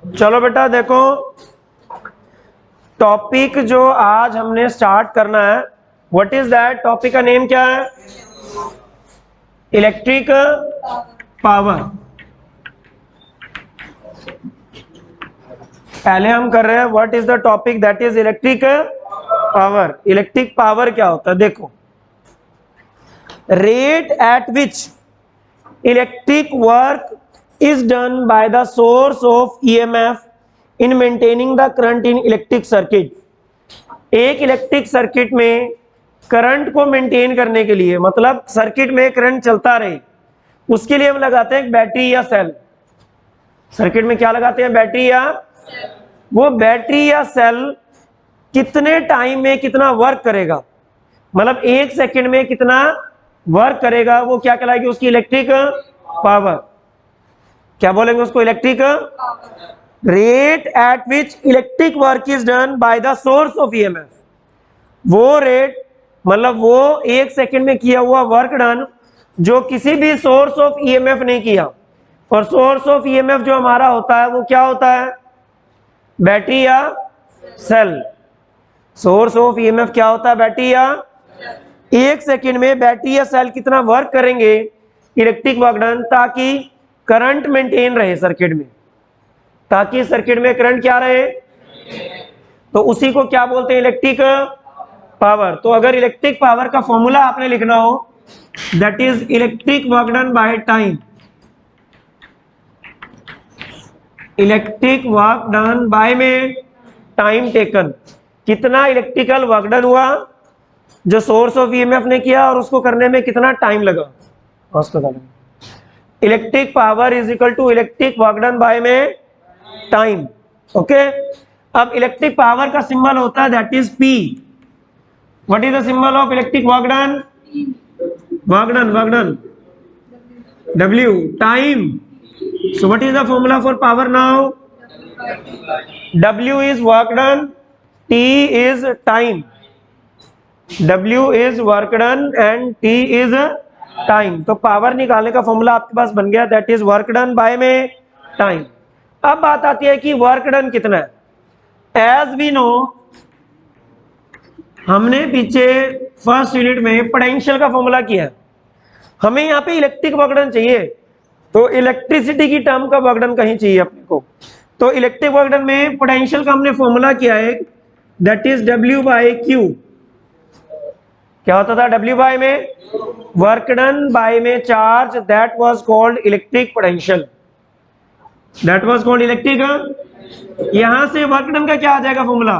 चलो बेटा देखो, टॉपिक जो आज हमने स्टार्ट करना है, व्हाट इज दैट? टॉपिक का नेम क्या है? Electric power. पहले हम कर रहे हैं what is the topic, that is electric power. Electric power क्या होता है? देखो, rate at which electric work is done by the source of EMF in maintaining the current in electric circuit। एक इलेक्ट्रिक सर्किट में current को maintain करने के लिए, मतलब सर्किट में करंट चलता रहे, उसके लिए हम लगाते हैं एक बैटरी या सेल। सर्किट में क्या लगाते हैं? बैटरी या वो बैटरी या सेल कितने टाइम में कितना वर्क करेगा, मतलब 1 सेकंड में कितना वर्क करेगा, वो क्या कहलाएगी? उसकी इलेक्ट्रिक पावर। क्या बोलेंगे उसको? Electric rate at which electric work is done by the source of EMF. वो रेट मतलब वो 1 सेकंड में किया हुआ वर्क डन जो किसी भी सोर्स ऑफ ईएमएफ नहीं किया। और सोर्स ऑफ ईएमएफ जो हमारा होता है वो क्या होता है? बैटरी या सेल। सोर्स ऑफ ईएमएफ क्या होता है? बैटरी या 1 सेकंड में बैटरी या सेल कितना वर्क करेंगे इलेक्ट्रिक वर्क डन, ताकि करंट मेंटेन रहे सर्किट में, ताकि सर्किट में करंट क्या रहे, तो उसी को क्या बोलते हैं? Electric power. तो अगर इलेक्ट्रिक पावर का फॉर्मूला आपने लिखना हो, that is electric work done by time. Electric work done by में टाइम टेकन, कितना इलेक्ट्रिकल वर्क डन हुआ जो सोर्स ऑफ ईएमएफ ने किया और उसको करने में कितना टाइम लगा, उसको electric power is equal to electric work done by में टाइम। ओके, अब इलेक्ट्रिक पावर का सिंबल होता है that is P. What is the symbol of electric work done? Work done W, time. So what is the formula for power now? W is work done, T is time। W is work done and T is time. तो power निकालने का formula आपके पास बन गया, that is work done by में time. अब बात आती है कि वर्क डन कितना है। एज वी नो, हमने पीछे फर्स्ट यूनिट में पोटेंशियल का फॉर्मूला किया है। हमें यहाँ पे इलेक्ट्रिक वर्क डन चाहिए, तो इलेक्ट्रिसिटी की टर्म का वर्क डन कहीं चाहिए अपने को। तो इलेक्ट्रिक वर्क डन में पोटेंशियल का हमने फॉर्मूला किया है, that is W by Q। क्या होता था W बाय में? वर्क डन बाय में charge, that was called electric potential. That was called electric. यहां से वर्क डन का क्या आ जाएगा formula?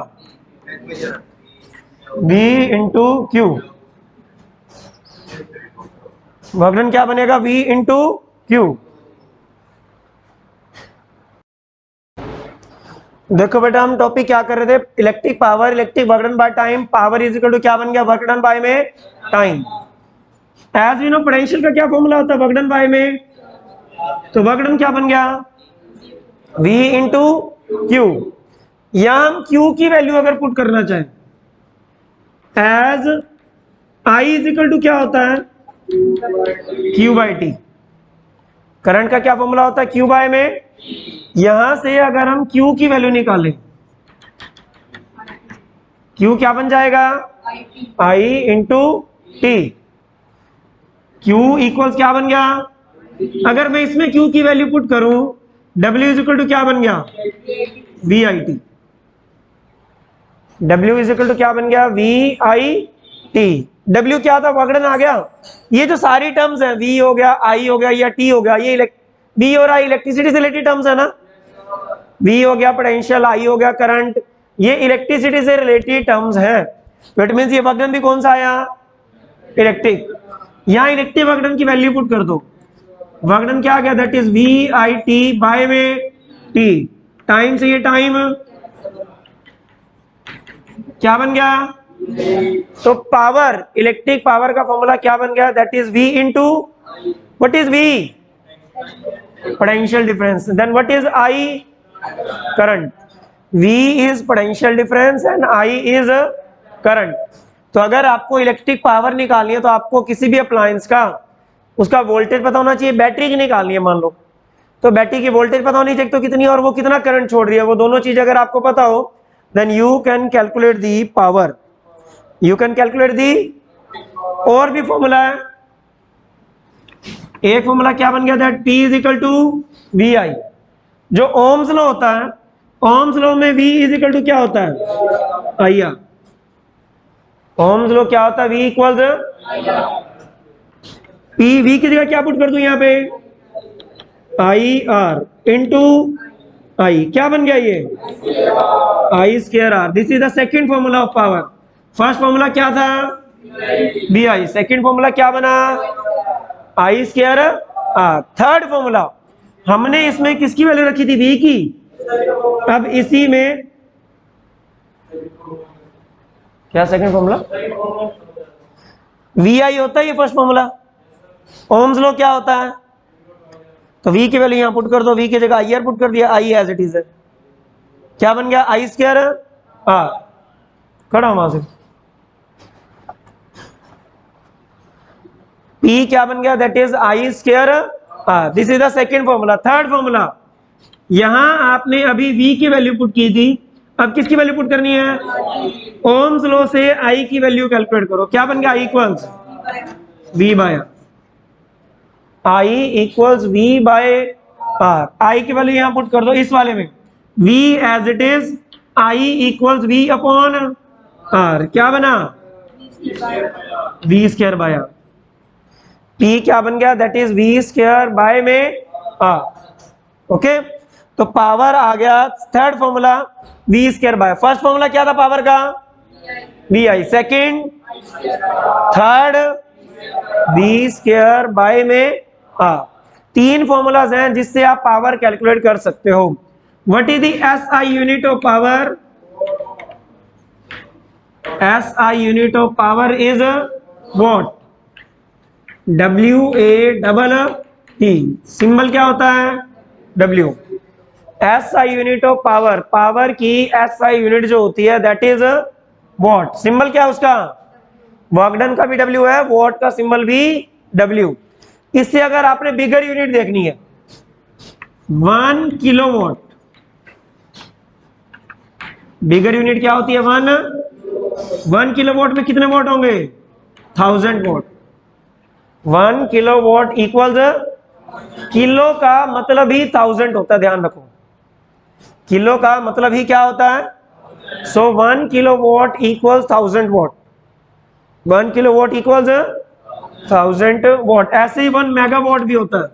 V into Q. Work done क्या बनेगा? V into Q. देखो बेटा, हम टॉपिक क्या कर रहे थे? Electric power, electric work done by time. Power is equal to क्या बन गया? वर्क डन बाय में time. As you know, potential का क्या फॉर्मूला होता है वर्क डन बाय में? तो वर्क डन क्या बन गया? V into Q. यहां हम Q की वैल्यू अगर पुट करना चाहें, as I is equal to क्या होता है? Q bye T। करंट का क्या फॉर्मूला होता है? Q बाय में। यहां से अगर हम Q की वैल्यू निकालें, Q क्या बन जाएगा? I into T। Q equals क्या बन गया? अगर मैं इसमें Q की वैल्यू पुट करूं, W इज इक्वल टू क्या बन गया? VIT। W is equal to क्या बन गया? VIT। W क्या था? वर्क डन आ गया। ये जो सारी टर्म्स हैं, V हो गया, I हो गया या T हो गया, ये V और I इलेक्ट्रिसिटी से रिलेटेड टर्म्स है ना। V हो गया पोटेंशियल, I हो गया करंट, ये इलेक्ट्रिसिटी से रिलेटेड टर्म्स हैं। इट मींस ये वर्क डन भी कौन सा आया? इलेक्ट्रिक। यहां इलेक्ट्रिक वर्क डन की वैल्यू पुट कर दो, वर्क डन क्या आ गया? दैट इज VIT बाय में T। टाइम से ये टाइम क्या बन गया? तो पावर, इलेक्ट्रिक पावर का फॉर्मूला क्या बन गया? That is V into, what is V? Potential difference. Then what is I? Current. V is potential difference and I is current. तो अगर आपको इलेक्ट्रिक पावर निकालनी है तो आपको किसी भी अप्लायंस का उसका वोल्टेज पता होना चाहिए। बैटरी की निकालनी है मान लो, तो बैटरी की वोल्टेज पता होनी चाहिए तो कितनी और वो कितना करंट छोड़ रही है, वो दोनों चीज अगर आपको पता हो then you can calculate the power, you can calculate the. और भी फॉर्मूला है, एक फॉर्मूला क्या बन गया, that P is equal to V I. जो ओम्स लॉ होता है, ओम्स लॉ में V इज इक्वल टू क्या होता है, आई आर। ओम्स लॉ क्या होता है, V इक्वल्स P, V की जगह क्या पुट कर दूं यहाँ पे, आई आर इंटू आई, क्या बन गया ये, I square R. This is the second formula of power. First formula क्या था, बी आई, सेकेंड फॉर्मूला क्या बना, I square R. Third formula हमने इसमें किसकी वैल्यू रखी थी, वी की। अब इसी में क्या सेकेंड फॉर्मूला, वी आई होता है ये फर्स्ट फॉर्मूला। ओम्स लॉ क्या होता है, तो V की वैल्यू यहां पुट कर दो, V की जगह आई आर पुट कर दिया, आई एज इट इज है, क्या बन गया, आई स्क्वायर आर। खड़ा वहां से P क्या बन गया, that is I square R. This is the second formula. Third formula, यहां आपने अभी V की वैल्यू पुट की थी, अब किसकी वैल्यू पुट करनी है, ओम्स लॉ से I की वैल्यू कैलकुलेट करो, क्या बन गया, I equals V by R, I equals V by R. I की वैल्यू यहां पुट कर दो इस वाले में, V as it is, I equals V upon R, क्या बना, V square by R. P क्या बन गया, that is V square by में R। ओके, तो पावर आ गया, third formula V square bye, first formula क्या था पावर का, V I, second, third V square by में R। तीन फॉर्मूलाज हैं जिससे आप पावर कैलकुलेट कर सकते हो। What is the SI unit of power, SI unit of power is what, WA symbol क्या होता है, W। SI unit of power, power की SI यूनिट जो होती है दैट इज वॉट, सिंबल क्या है उसका, वर्क डन का भी W है, वॉट का सिंबल भी W। इससे अगर आपने बिगर यूनिट देखनी है, 1 किलोवाट, बिगर यूनिट क्या होती है, 1 किलोवाट में कितने वॉट होंगे, 1000 वॉट। 1 किलोवाट इक्वल्स, किलो का मतलब ही 1000 होता है, ध्यान रखो, किलो का मतलब ही क्या होता है, so 1 kilowatt equals 1000 watt, 1 kilowatt equals 1000 watt. ऐसे ही 1 मेगावाट भी होता है,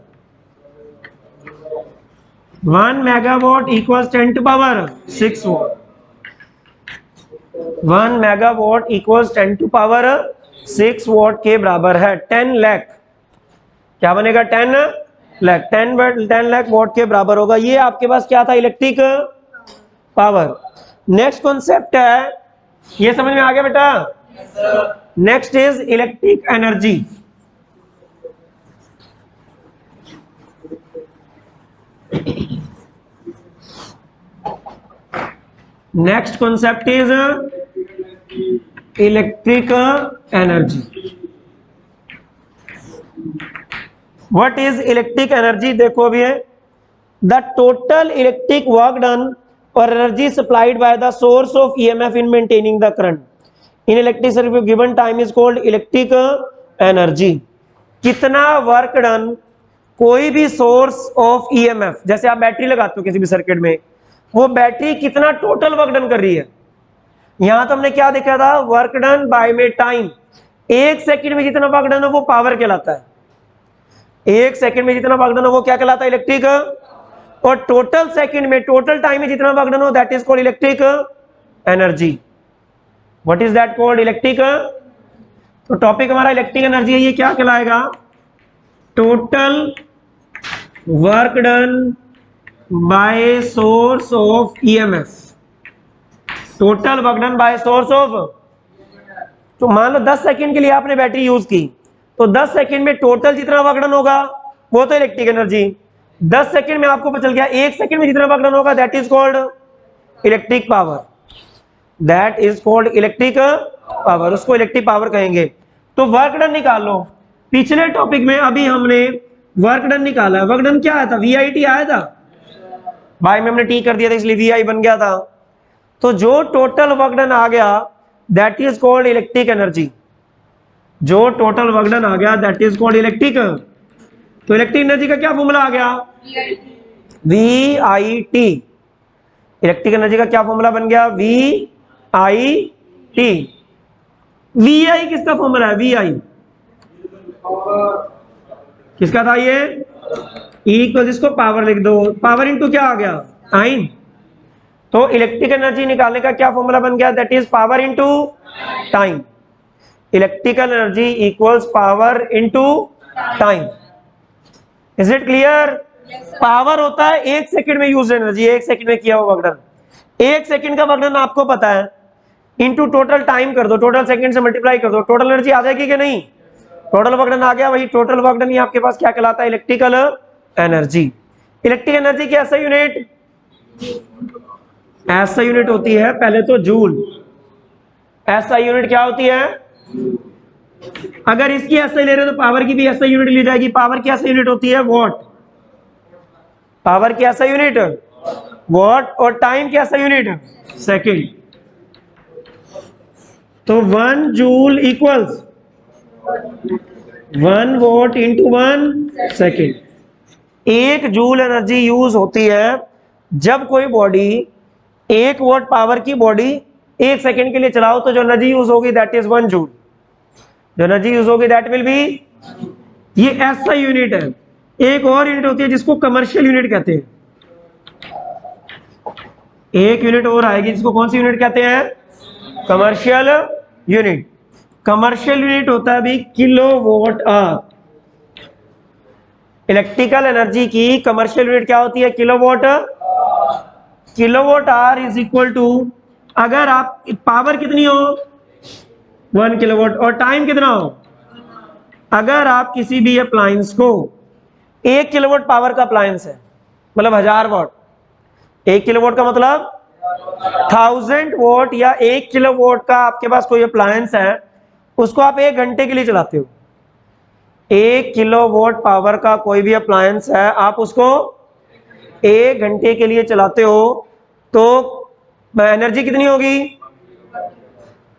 1 megawatt equals 10 to power 6 watt, 1 megawatt equals 10 to power 6 watt के बराबर है। 10 लाख, क्या बनेगा, 10 लाख, 10 लाख वॉट के बराबर होगा। ये आपके पास क्या था, इलेक्ट्रिक पावर। नेक्स्ट कॉन्सेप्ट है, ये समझ में आ गया बेटा, next is electric energy. Next concept is electric energy. What is electric energy, देखो अभी है, the total electric work done और energy supplied by the source of EMF in maintaining the current in electric circuit given time is called electric energy. कितना work done कोई भी source of EMF, जैसे आप battery लगाते हो किसी भी सर्किट में, वो बैटरी कितना टोटल वर्क डन कर रही है। यहां तो हमने क्या देखा था, वर्क डन बाय में टाइम, एक सेकंड में जितना वर्क डन हो वो पावर कहलाता है, एक सेकंड में जितना वर्क डन हो वो क्या कहलाता है, इलेक्ट्रिक। और टोटल सेकंड में, टोटल टाइम में जितना वर्क डन हो that is called electric energy. What is that called, electric. तो टॉपिक हमारा इलेक्ट्रिक एनर्जी है, ये क्या कहलाएगा, total work done bye source of EMF, total work done bye source of. तो मान लो 10 सेकंड के लिए आपने बैटरी यूज की, तो 10 सेकंड में टोटल जितना वर्क डन होगा वो तो इलेक्ट्रिक एनर्जी। 10 सेकंड में आपको पता चल गया, एक सेकंड में जितना वर्क डन होगा that is called electric power, that is called electric power, उसको इलेक्ट्रिक पावर कहेंगे। तो वर्क डन निकाल लो। पिछले टॉपिक में अभी हमने वर्क डन निकाला है। वर्क डन क्या आया था? VIT आया था भाई, में हमने टी कर दिया था इसलिए VI बन गया था। तो जो टोटल वर्क डन आ गया that is called electric energy. जो टोटल वर्क डन आ गया दैट इज कॉल्ड इलेक्ट्रिक। तो इलेक्ट्रिक एनर्जी का क्या फॉर्मूला आ गया? VIT। इलेक्ट्रिक एनर्जी का क्या फॉर्मूला बन गया? VIT। VI किसका फॉर्मूला है? VI किसका था ये? इक्वल, जिसको पावर लिख दो, पावर इनटू क्या आ गया? टाइम। तो इलेक्ट्रिक एनर्जी निकालने का क्या फॉर्मूला बन गया? That is power into time. Electrical energy equals power into time. Is it clear? Power होता है 1 सेकंड में यूज एनर्जी, 1 सेकंड में किया हुआ वर्क डन। 1 सेकंड का वर्क डन आपको पता है, इनटू टोटल टाइम कर दो, टोटल सेकंड से मल्टीप्लाई कर दो, टोटल एनर्जी आ जाएगी कि नहीं? टोटल वर्क डन आ गया, वही टोटल वर्क डन ही आपके पास क्या कहलाता है? Electrical energy. इलेक्ट्रिक एनर्जी की ऐसा यूनिट, ऐसा यूनिट होती है पहले तो जूल। ऐसा यूनिट क्या होती है? अगर इसकी ऐसा ले रहे हो तो पावर की भी ऐसा यूनिट ली जाएगी। पावर की ऐसा यूनिट होती है वॉट। पावर की ऐसा यूनिट वॉट, और टाइम की ऐसा यूनिट सेकंड। तो 1 joule equals 1 what into 1 second. 1 joule energy use होती है जब कोई बॉडी 1 वॉट पावर की बॉडी 1 सेकेंड के लिए चलाओ, तो जो एनर्जी यूज होगी दैट इज 1 जूल। जो एनर्जी यूज होगी दैट विल बी, ये ऐसा यूनिट है। एक और यूनिट होती है जिसको कमर्शियल यूनिट कहते हैं। एक यूनिट और आएगी जिसको कौन सी यूनिट कहते हैं? Commercial unit. कमर्शियल यूनिट होता है भी किलोवाट आवर। इलेक्ट्रिकल एनर्जी की कमर्शियल यूनिट क्या होती है? Kilowatt. Kilowatt hour is equal to, अगर आप पावर कितनी हो 1 किलोवाट, और टाइम कितना हो, अगर आप किसी भी अप्लायंस को 1 किलोवाट पावर का अप्लायंस है, मतलब 1000 वाट, 1 किलोवाट का मतलब 1000 वॉट, या 1 किलोवाट का आपके पास कोई अप्लायंस है, उसको आप 1 घंटे के लिए चलाते हो। 1 किलोवाट पावर का कोई भी अप्लायंस है, आप उसको 1 घंटे के लिए चलाते हो, तो एनर्जी कितनी होगी?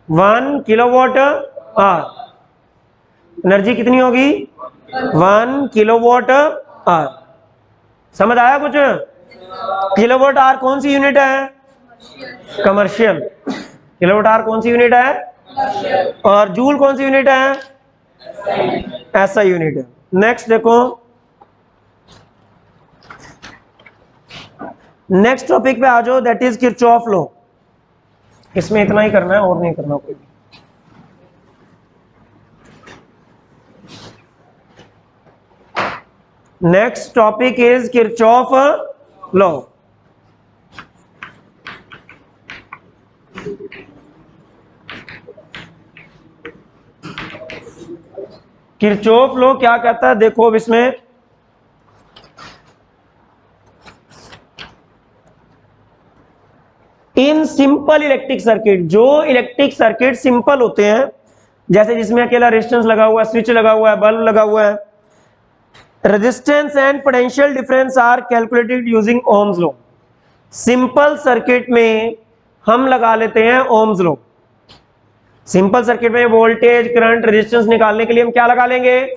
1 किलोवाट आवर। एनर्जी कितनी होगी? 1 किलोवाट आवर। समझ आया कुछ? किलोवाट आवर कौन सी यूनिट है? कमर्शियल। किलोवाट आवर कौन सी यूनिट है? और जूल कौन सी यूनिट है? ऐसा यूनिट है। नेक्स्ट देखो, नेक्स्ट टॉपिक पे आ जाओ, दैट इज किरचॉफ लॉ। इसमें इतना ही करना है और नहीं करना कोई भी। Next topic is Kirchhoff law. Kirchhoff law क्या कहता है? देखो अब इसमें इन सिंपल इलेक्ट्रिक सर्किट, जो इलेक्ट्रिक सर्किट सिंपल होते हैं, जैसे जिसमें अकेला रेजिस्टेंस लगा हुआ है, स्विच लगा हुआ है, बल्ब लगा हुआ है, resistance and potential difference are calculated using ohm's law. Simple circuit में हम लगा लेते हैं ओम्स लॉ। सिंपल सर्किट में वोल्टेज, करंट, रेजिस्टेंस निकालने के लिए हम क्या लगा लेंगे?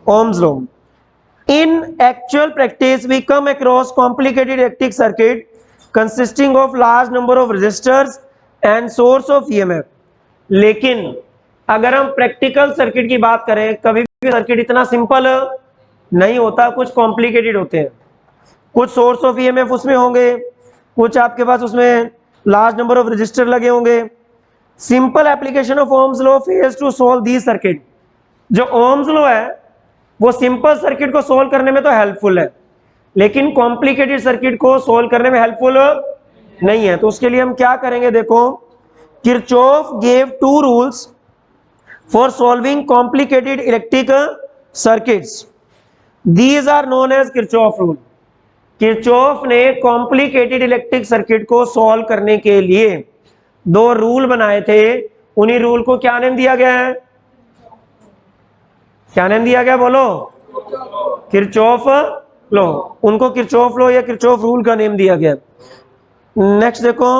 Ohm's law. In actual practice we come across complicated electric circuit consisting of large number of resistors and source of EMF। लेकिन अगर हम प्रैक्टिकल सर्किट की बात करें, कभी भी सर्किट इतना सिंपल नहीं होता, कुछ कॉम्प्लिकेटेड होते हैं। कुछ सोर्स ऑफ EMF उसमें होंगे, कुछ आपके पास उसमें लार्ज नंबर ऑफ रजिस्टर लगे होंगे। Simple application of ohm's law fails to solve the circuit. जो ओम्स लॉ है वो सिंपल सर्किट को सोल्व करने में तो हेल्पफुल है, लेकिन कॉम्प्लिकेटेड सर्किट को सोल्व करने में हेल्पफुल नहीं है। तो उसके लिए हम क्या करेंगे? देखो, Kirchhoff gave 2 rules for solving complicated electric circuits. These are known as Kirchhoff rule. Kirchhoff ने कॉम्प्लिकेटेड इलेक्ट्रिक सर्किट को सॉल्व करने के लिए 2 रूल बनाए थे। उन्हीं रूल को क्या नेम दिया गया है? क्या नेम दिया गया? बोलो। किरचॉफ लॉ, उनको किरचॉफ लॉ या किरचॉफ रूल का नेम दिया गया। नेक्स्ट देखो,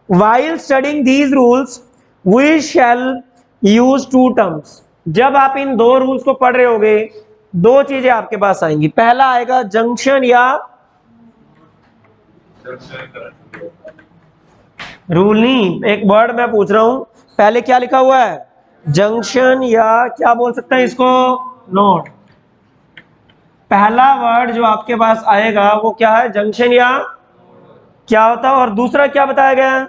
while studying these rules we shall use two terms. जब आप इन दो रूल्स को पढ़ रहे होगे, दो चीजें आपके पास आएंगी। पहला आएगा जंक्शन या रूल, नहीं एक वर्ड मैं पूछ रहा हूं, पहले क्या लिखा हुआ है, जंक्शन या क्या बोल सकते हैं इसको, नोड। पहला वर्ड जो आपके पास आएगा वो क्या है, जंक्शन या क्या होता है, और दूसरा क्या बताया गया है,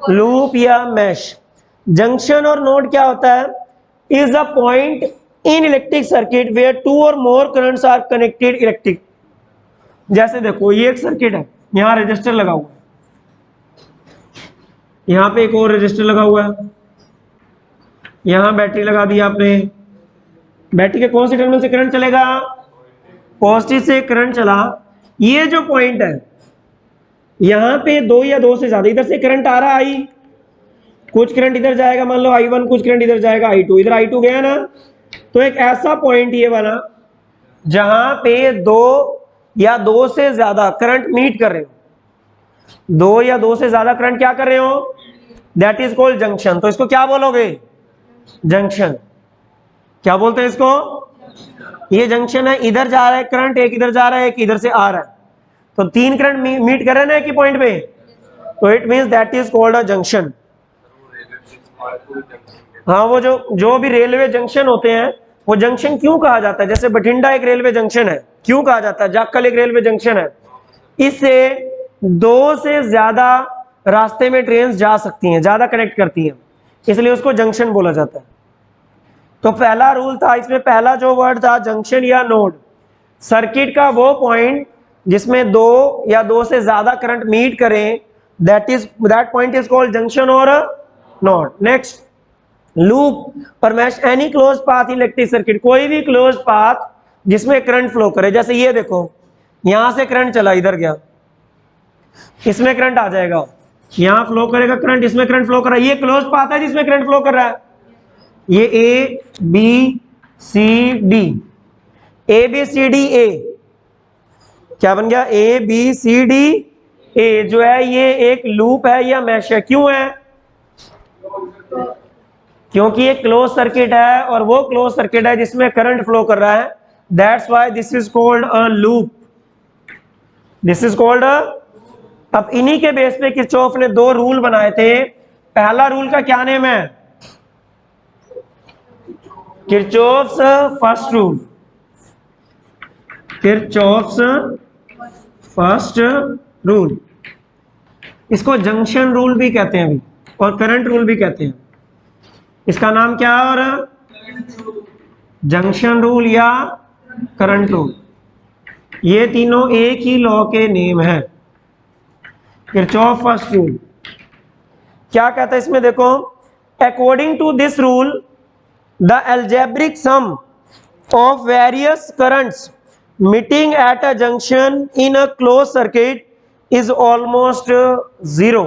लूप या मैश। जंक्शन और नोड क्या होता है, is a point in electric circuit where two और more currents are connected electric. जैसे देखो ये एक सर्किट है, यहां रजिस्टर लगा हुआ है, यहां पे एक और रजिस्टर लगा हुआ है, यहां बैटरी लगा दी आपने, बैटरी के कौन से टर्मिनल से करंट चलेगा, पॉजिटिव से करंट चला। ये जो पॉइंट है यहां पे दो या दो से ज्यादा, इधर से करंट आ रहा है आई, कुछ करंट इधर जाएगा, मान लो I1, कुछ करंट इधर जाएगा I2, इधर I2 गया ना, तो एक ऐसा पॉइंट ये वाला जहां पे दो या दो से ज्यादा करंट मीट कर रहे हो, दो या दो से ज्यादा करंट क्या कर रहे हो, दैट इज कॉल्ड जंक्शन। तो इसको क्या बोलोगे, जंक्शन। क्या बोलते हैं इसको, ये जंक्शन है, इधर जा रहा है करंट, एक इधर जा रहा है, एक इधर से आ रहा है, तो तीन करंट मीट कर रहे हैं ना एक ही पॉइंट पे, तो it means that is called a junction. हाँ, वो जो भी रेलवे जंक्शन होते हैं, वो जंक्शन क्यों कहा जाता है, जैसे बठिंडा एक रेलवे जंक्शन है, क्यों कहा जाता है, जाखल एक रेलवे जंक्शन है, इससे दो से ज्यादा रास्ते में ट्रेन जा सकती हैं, ज्यादा कनेक्ट करती हैं, इसलिए उसको जंक्शन बोला जाता है। तो पहला रूल था इसमें, पहला जो वर्ड था जंक्शन या नोड, सर्किट का वो पॉइंट जिसमें दो या दो से ज्यादा करंट मीट करें, that point is called junction और नोड। नेक्स्ट, लूप और mesh, any close path in electric circuit, कोई भी क्लोज पाथ जिसमें करंट फ्लो करे। जैसे ये देखो, यहां से करंट चला, इधर गया, इसमें करंट आ जाएगा, यहां फ्लो करेगा करंट, इसमें करंट फ्लो कर रहा है, ये क्लोज पाथ है जिसमें करंट फ्लो कर रहा है। ये A B C D, A B C D, A क्या बन गया, ए बी सी डी ए जो है ये एक लूप है या मैश है। क्यों है, क्योंकि ये क्लोज सर्किट है और वो क्लोज सर्किट है जिसमें करंट फ्लो कर रहा है, that's why this is called a loop, this is called a. अब इन्हीं के बेस पे किरचॉफ ने दो रूल बनाए थे। पहला रूल का क्या नेम है, Kirchhoff's first rule, Kirchhoff's first rule, इसको जंक्शन रूल भी कहते हैं अभी, और करंट रूल भी कहते हैं। इसका नाम क्या है, और जंक्शन रूल या करंट रूल, ये तीनों एक ही लॉ के नेम है। किरचॉफ फर्स्ट रूल क्या कहता है इसमें, देखो, according to this rule the algebraic sum of various currents meeting at a junction in a close circuit is almost zero.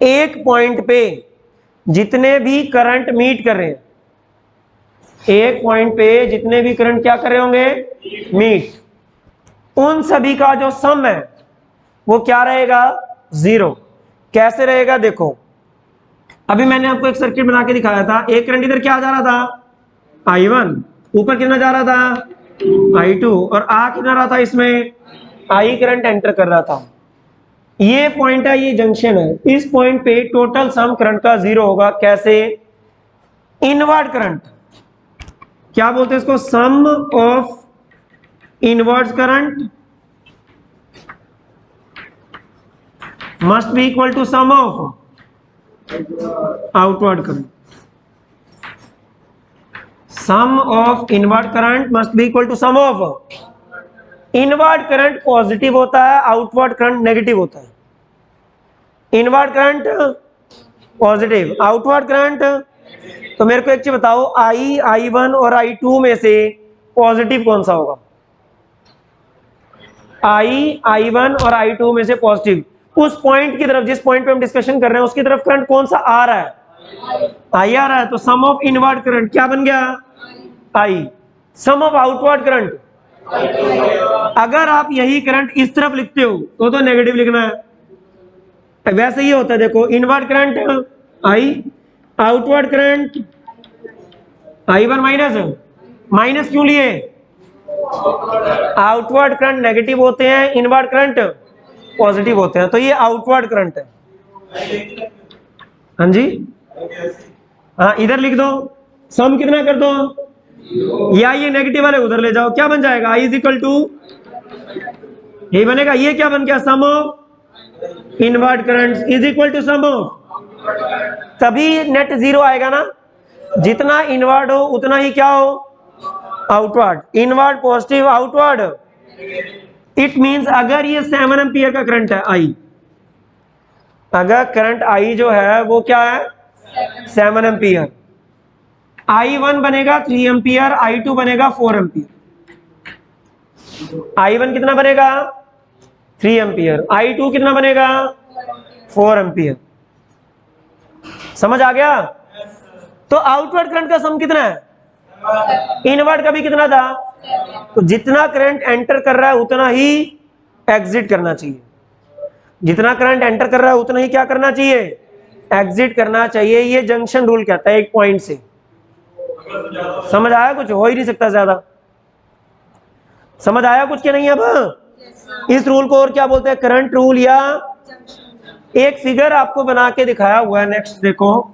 एक पॉइंट पे जितने भी करंट मीट कर रहे हैं, एक पॉइंट पे जितने भी करंट क्या कर रहे होंगे, मीट, उन सभी का जो सम है वो क्या रहेगा, जीरो। कैसे रहेगा, देखो, अभी मैंने आपको एक सर्किट बना के दिखाया था, एक करंट इधर क्या जा रहा था, I1, ऊपर कितना जा रहा था, I2, और आ कितना रहा था, इसमें I करंट एंटर कर रहा था। ये पॉइंट है, ये जंक्शन है, इस पॉइंट पे टोटल सम करंट का जीरो होगा। कैसे, इनवर्ड करंट, क्या बोलते हैं इसको, sum of inward current must be equal to sum of outward current, sum of inward current must be equal to sum of. Inward current positive होता है, outward current negative होता है। Inward current positive, outward current, तो मेरे को एक चीज बताओ, I1 और I2 में से पॉजिटिव कौन सा होगा, I1 और I2 में से पॉजिटिव, उस पॉइंट की तरफ, जिस पॉइंट पे हम डिस्कशन कर रहे हैं उसकी तरफ करंट कौन सा आ रहा है, I आ रहा है, तो सम ऑफ इनवर्ड करंट क्या बन गया, I। Sum of outward current अगर आप यही करंट इस तरफ लिखते हो तो नेगेटिव लिखना है। वैसे ही होता है, देखो invert current I, outward current I1 minus क्यों लिए? आउटवर्ड करंट नेगेटिव होते हैं, इनवर्ट करंट पॉजिटिव होते हैं, तो ये आउटवर्ड करंट है। हाँ जी, हाँ इधर लिख दो, सम कितना कर दो, या ये नेगेटिव वाले उधर ले जाओ, क्या बन जाएगा I इज इक्वल टू, यही बनेगा, ये क्या बन गया, sum of invert current is equal to sum of, तभी नेट जीरो आएगा ना, जितना इनवर्ट हो उतना ही क्या हो, outward, inward positive outward. It means अगर ये 7 एम्पियर का करंट है I, अगर करंट I जो है वो क्या है 7 एम्पियर, I1 बनेगा 3 एम्पियर, I2 बनेगा 4 एम्पियर। I1 कितना बनेगा 3 एम्पियर, I2 कितना बनेगा 4 एम्पियर। समझ आ गया? तो आउटवर्ड करंट का सम कितना है, इनवर्ट का भी कितना था, तो जितना करंट एंटर कर रहा है उतना ही एग्जिट करना चाहिए, जितना करंट एंटर कर रहा है उतना ही क्या करना चाहिए, एग्जिट करना चाहिए। ये जंक्शन रूल कहता है एक पॉइंट से। समझ आया कुछ, हो ही नहीं सकता ज्यादा, समझ आया कुछ के नहीं? अब इस रूल को और क्या बोलते हैं, करंट रूल, या एक फिगर आपको बना के दिखाया हुआ है, नेक्स्ट देखो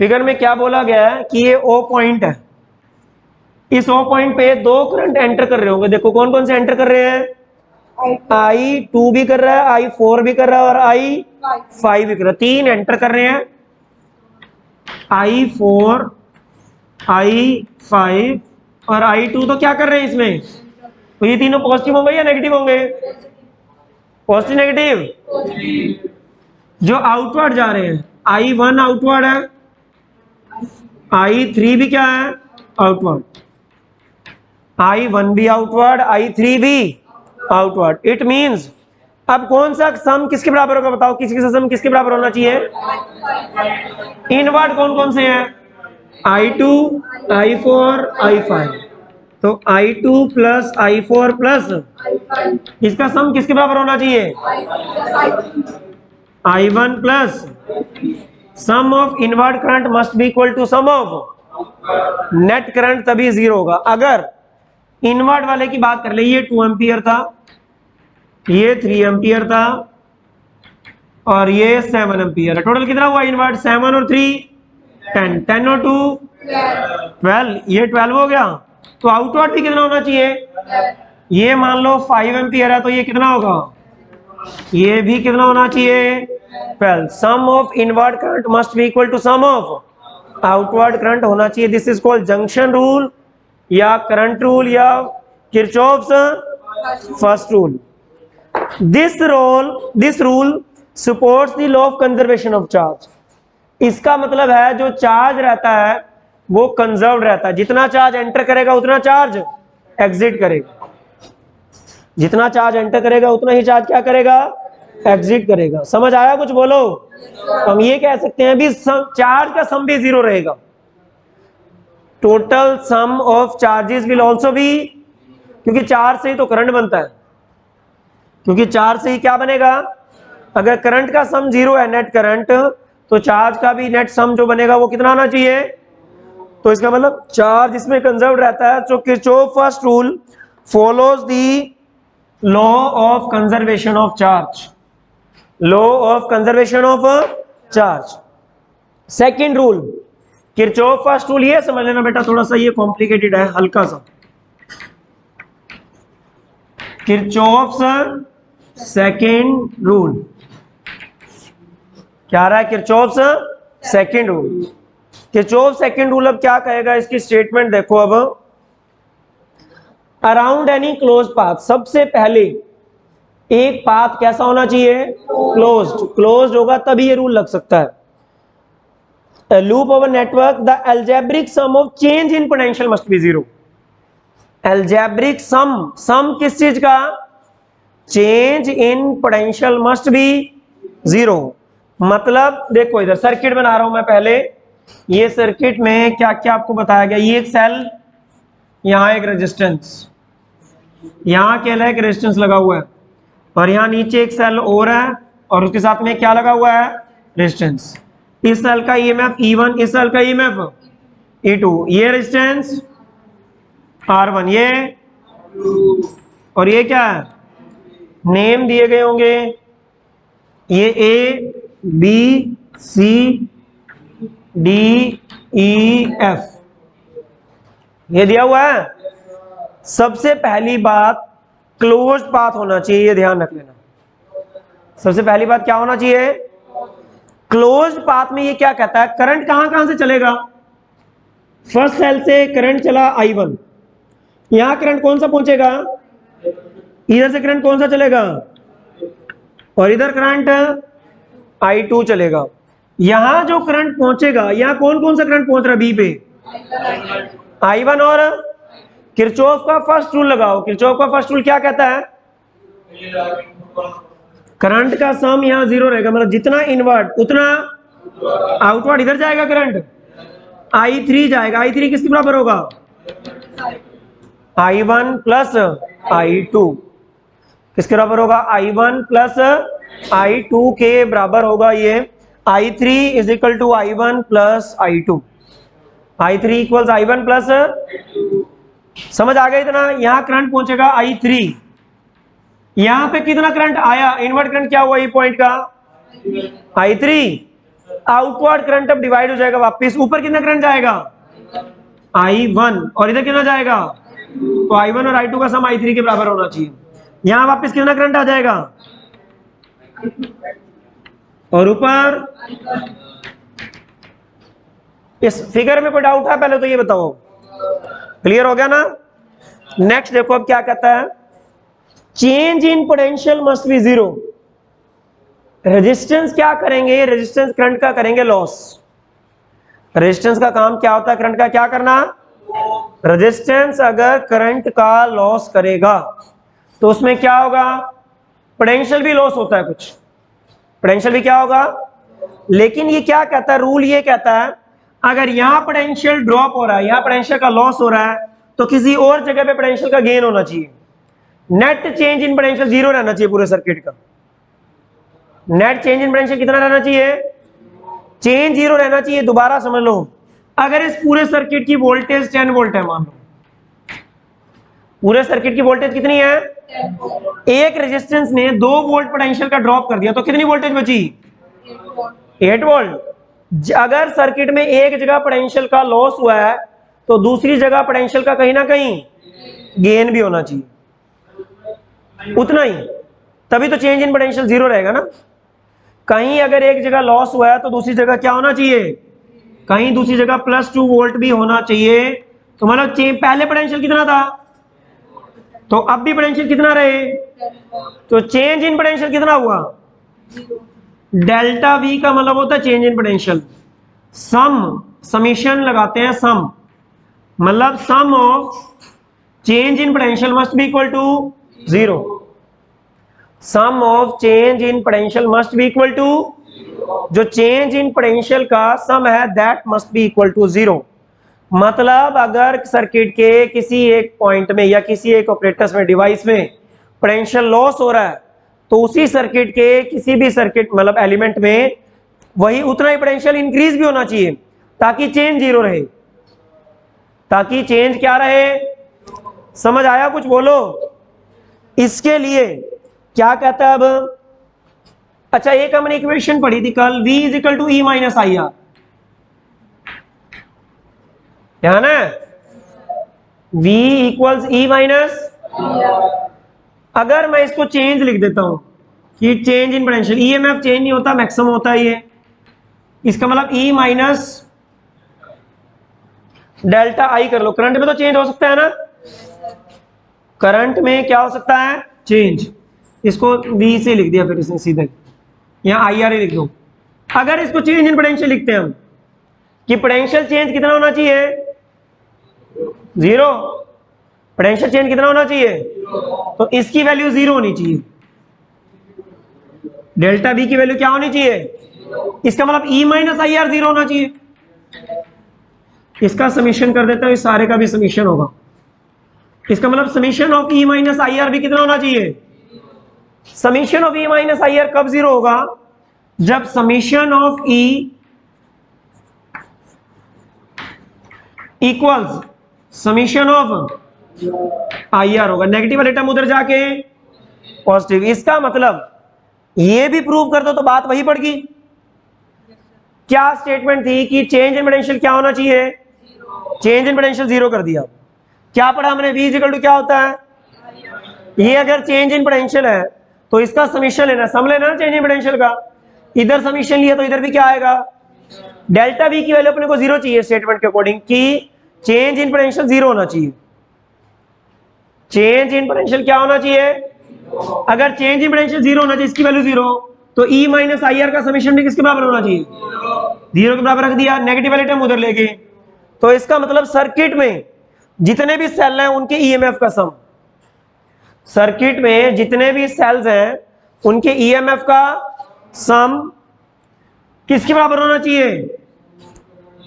फिगर में क्या बोला गया है कि ये O पॉइंट है, इस O पॉइंट पे दो करंट एंटर कर रहे होंगे, देखो कौन कौन से एंटर कर रहे हैं, I2 भी कर रहा है, I4 भी कर रहा है और I5 भी कर रहा है, तीन एंटर कर रहे हैं, I4 I5 और I2 तो क्या कर रहे हैं इसमें, तो ये तीनों पॉजिटिव होंगे या नेगेटिव होंगे, पॉजिटिव नेगेटिव। जो आउटवर्ड जा रहे हैं I1 आउटवर्ड है, I3 भी क्या है आउटवर्ड, I1 भी आउटवर्ड, I3 भी आउटवर्ड। इट मींस अब कौन सा सम किसके बराबर होगा बताओ, किसी का सम किसके बराबर होना चाहिए, इनवर्ड कौन कौन से हैं, I2 I4 I5, तो I2 प्लस I4 प्लस इसका सम किसके बराबर होना चाहिए, I1 plus sum of invert current must be equal to sum of net current, तभी जीरो होगा। अगर इनवर्ट वाले की बात कर ले, ये 2 एम्पियर था, ये 3 एम्पियर था और ये 7 एम्पियर है, टोटल कितना हुआ इनवर्ट, 7 और 3 10, 10 और 2 12, ये 12 हो गया। तो आउटवर्ड भी कितना होना चाहिए, ये मान लो 5 एम्पियर है तो ये कितना होगा, ये भी कितना होना चाहिए 12। Sum of invert current must be equal to sum of outward current होना चाहिए। This is called junction rule या करंट रूल या Kirchhoff's first rule. This rule supports the law of conservation of charge. इसका मतलब है जो charge रहता है वो कंजर्व रहता है, जितना चार्ज एंटर करेगा उतना चार्ज एग्जिट करेगा, जितना चार्ज एंटर करेगा उतना ही चार्ज क्या करेगा, एग्जिट करेगा। समझ आया कुछ, बोलो। हम ये कह सकते हैं भी चार्ज का सम भी जीरो रहेगा, total sum of charges will also be, क्योंकि चार्ज से ही तो करंट बनता है, क्योंकि चार्ज से ही क्या बनेगा, अगर करंट का सम जीरो है नेट करंट, तो चार्ज का भी नेट सम जो बनेगा वो कितना आना चाहिए, तो इसका मतलब चार्ज इसमें कंजर्व रहता है। So Kirchhoff first rule follows the law of conservation of charge, law of conservation of charge. Second rule Kirchhoff first rule, ये समझ लेना बेटा, थोड़ा सा ये कॉम्प्लिकेटेड है हल्का सा। किरचॉफ सेकंड रूल क्या रहा है, Kirchhoff second rule. Kirchhoff second rule अब क्या कहेगा, इसकी स्टेटमेंट देखो। अब अराउंड एनी क्लोज पाथ, सबसे पहले एक पाथ कैसा होना चाहिए, क्लोज्ड, क्लोज्ड होगा तभी ये रूल लग सकता है। A loop of a network, the algebraic sum of change in potential must be zero. Algebraic sum, sum किस चीज का, change in potential must be zero। मतलब देखो इधर सर्किट बना रहा हूं मैं, पहले ये सर्किट में क्या क्या आपको बताया गया, ये एक सेल, यहाँ एक रेजिस्टेंस, यहाँ क्या है, एक रेजिस्टेंस लगा हुआ है, और यहाँ नीचे एक सेल और है और उसके साथ में क्या लगा हुआ है, रेजिस्टेंस। इस सेल का ईएमएफ E1, इस सेल का ईएमएफ E2, ये रेजिस्टेंस R1, ये और ये क्या है, नेम दिए गए होंगे, ये A B C D E F, ये दिया हुआ है। सबसे पहली बात क्लोज पाथ होना चाहिए, ये ध्यान रख लेना। सबसे पहली बात क्या होना चाहिए, क्लोज पाथ में ये क्या कहता है, करंट कहां से चलेगा, फर्स्ट सेल से करंट चला I1, यहां करंट कौन सा पहुंचेगा, इधर से करंट कौन सा चलेगा, और इधर करंट I2 चलेगा। यहां जो करंट पहुंचेगा, यहां कौन कौन सा करंट पहुंच रहा है, बी पे I1, और किरचॉफ का फर्स्ट रूल लगाओ। किरचॉफ का फर्स्ट रूल क्या कहता है, करंट का सम यहां जीरो रहेगा, मतलब जितना इनवर्ट उतना आउटवर्ड इधर जाएगा करंट, I3 जाएगा। I3 किसके बराबर होगा, I1 प्लस I2, किसके बराबर होगा, I1 प्लस I2 के बराबर होगा ये I3 is equal to I1 plus I2, I3 equals I1 plus, समझ आ गया इतना। यहां करंट पहुंचेगा I3, यहां पे कितना करंट आया, इनवर्ट करंट क्या हुआ, ये पॉइंट का I3, आउटवर्ड करंट अब डिवाइड हो जाएगा वापस, ऊपर कितना करंट जाएगा I1, और इधर कितना जाएगा, तो I1 और I2 का सम I3 के बराबर होना चाहिए। यहां वापस कितना करंट आ जाएगा, और ऊपर। इस फिगर में कोई डाउट है, पहले तो ये बताओ, क्लियर हो गया ना। नेक्स्ट देखो अब क्या कहता है, change in potential must B zero. Resistance क्या करेंगे, रेजिस्टेंस करंट का करेंगे लॉस। रेजिस्टेंस का काम क्या होता है, करंट का क्या करना, रेजिस्टेंस अगर करंट का लॉस करेगा तो उसमें क्या होगा, पोटेंशियल भी लॉस होता है, कुछ पोटेंशियल भी क्या होगा। लेकिन ये क्या कहता है, रूल ये कहता है अगर यहां पोटेंशियल ड्रॉप हो रहा है, यहां पोटेंशियल का लॉस हो रहा है, तो किसी और जगह पे पोटेंशियल का गेन होना चाहिए। Net change in potential zero रहना चाहिए पूरे सर्किट का। नेट चेंज इन पोटेंशियल कितना रहना चाहिए, चेंज जीरो रहना चाहिए। दोबारा समझ लो, अगर इस पूरे सर्किट की वोल्टेज 10 वोल्ट है, मान लो पूरे सर्किट की वोल्टेज कितनी है, एक रेजिस्टेंस ने 2 वोल्ट पोटेंशियल का ड्रॉप कर दिया, तो कितनी वोल्टेज बची, 8 वोल्ट। अगर सर्किट में एक जगह पोटेंशियल का लॉस हुआ है तो दूसरी जगह पोटेंशियल का कहीं ना कहीं गेन भी होना चाहिए, उतना ही, तभी तो चेंज इन पोटेंशियल जीरो रहेगा ना। कहीं अगर एक जगह लॉस हुआ है तो दूसरी जगह क्या होना चाहिए, कहीं दूसरी जगह +2 वोल्ट भी होना चाहिए। तो मतलब पहले पोटेंशियल कितना था, तो अब भी पोटेंशियल कितना रहे, तो चेंज इन पोटेंशियल कितना हुआ, डेल्टा V का मतलब होता है चेंज इन पोटेंशियल। समीशन लगाते हैं, सम मतलब sum of change in potential must be equal to 0। Sum of change in potential must be equal to, जो चेंज इन पोटेंशियल का सम है that must be equal to 0। मतलब अगर circuit के किसी एक पॉइंट में या किसी एक ऑपरेटर्स में, डिवाइस में पोटेंशियल लॉस हो रहा है, तो उसी सर्किट के किसी भी सर्किट मतलब एलिमेंट में वही उतना ही पोटेंशियल इंक्रीज भी होना चाहिए, ताकि चेंज जीरो रहे, ताकि चेंज क्या रहे। समझ आया, कुछ बोलो। इसके लिए क्या कहता है अब, अच्छा एक हमने इक्वेशन पढ़ी थी कल, V is equal to E minus IR, ध्यान है, V इक्वल्स E माइनस। अगर मैं इसको चेंज लिख देता हूं कि change in potential, EMF change नहीं होता, मैक्सिमम होता है ये, इसका मतलब E माइनस डेल्टा I कर लो। करंट में तो चेंज हो सकता है ना, करंट में क्या हो सकता है, चेंज। इसको V से लिख दिया, फिर इसने सीधा यहाँ IR लिख दो। अगर इसको चेंज इन पोटेंशियल लिखते हैं हम कि पोटेंशियल चेंज कितना होना चाहिए, 0। पोटेंशियल चेंज कितना होना चाहिए, तो इसकी वैल्यू 0 होनी चाहिए, डेल्टा V की वैल्यू क्या होनी चाहिए, इसका मतलब E माइनस IR 0 होना चाहिए। इसका समीशन कर देता हूं, इस सारे का भी समीशन होगा। इसका मतलब summation of E minus I R भी कितना होना चाहिए? Summation of E minus I R कब जीरो होगा? जब summation of E equals summation of I R होगा। नेगेटिव वाले टर्म उधर जाके पॉजिटिव। इसका मतलब ये भी प्रूव कर दो तो बात वही पड़ गई। क्या स्टेटमेंट थी कि चेंज इन पोटेंशियल क्या होना चाहिए? चेंज इन पोटेंशियल जीरो कर दिया। क्या पढ़ा हमने? V इक्वल टू क्या होता है? ये अगर चेंज इन पोटेंशियल है तो इसका समीशन लेना, सम लेना ना चेंज इन पोटेंशियल का। इधर समीशन लिया तो इधर भी क्या आएगा? डेल्टा V की वैल्यू अपने को जीरो चाहिए स्टेटमेंट के अकॉर्डिंग, कि चेंज इन पोटेंशियल जीरो होना चाहिए। चेंज इन पोटेंशियल क्या होना चाहिए? अगर चेंज इन पोटेंशियल जीरो होना चाहिए, इसकी वैल्यू जीरो, तो E माइनस आई आर का समीशन भी किसके बराबर होना चाहिए? जीरो के बराबर रख दिया। नेगेटिव वाले टर्म उधर ले गए। तो इसका मतलब सर्किट में जितने भी सेल हैं उनके ईएमएफ का सम, सर्किट में जितने भी सेल्स हैं उनके ईएमएफ का सम किसके बराबर होना चाहिए?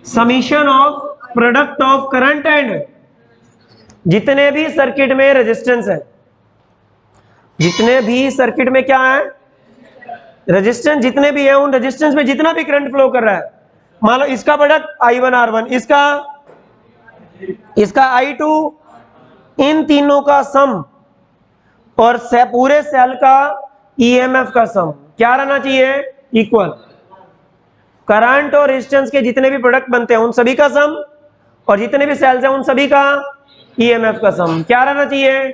Summation of product of current and जितने भी सर्किट में रेजिस्टेंस है, जितने भी सर्किट में क्या है? रेजिस्टेंस जितने भी है, उन रेजिस्टेंस में जितना भी करंट फ्लो कर रहा है, मान लो इसका प्रोडक्ट I1 R1, इसका I2, इन तीनों का सम और पूरे सेल का ईएमएफ का सम क्या रहना चाहिए? इक्वल। करंट और रेजिस्टेंस के जितने भी प्रोडक्ट बनते हैं उन सभी का सम, और जितने भी सेल्स हैं उन सभी का ईएमएफ का सम क्या रहना चाहिए?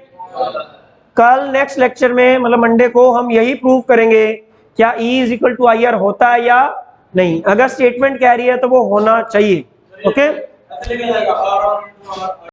कल नेक्स्ट लेक्चर में, मतलब मंडे को, हम यही प्रूव करेंगे क्या E is equal to I R होता है या नहीं। अगर स्टेटमेंट कह रही है तो वो होना चाहिए। ओके।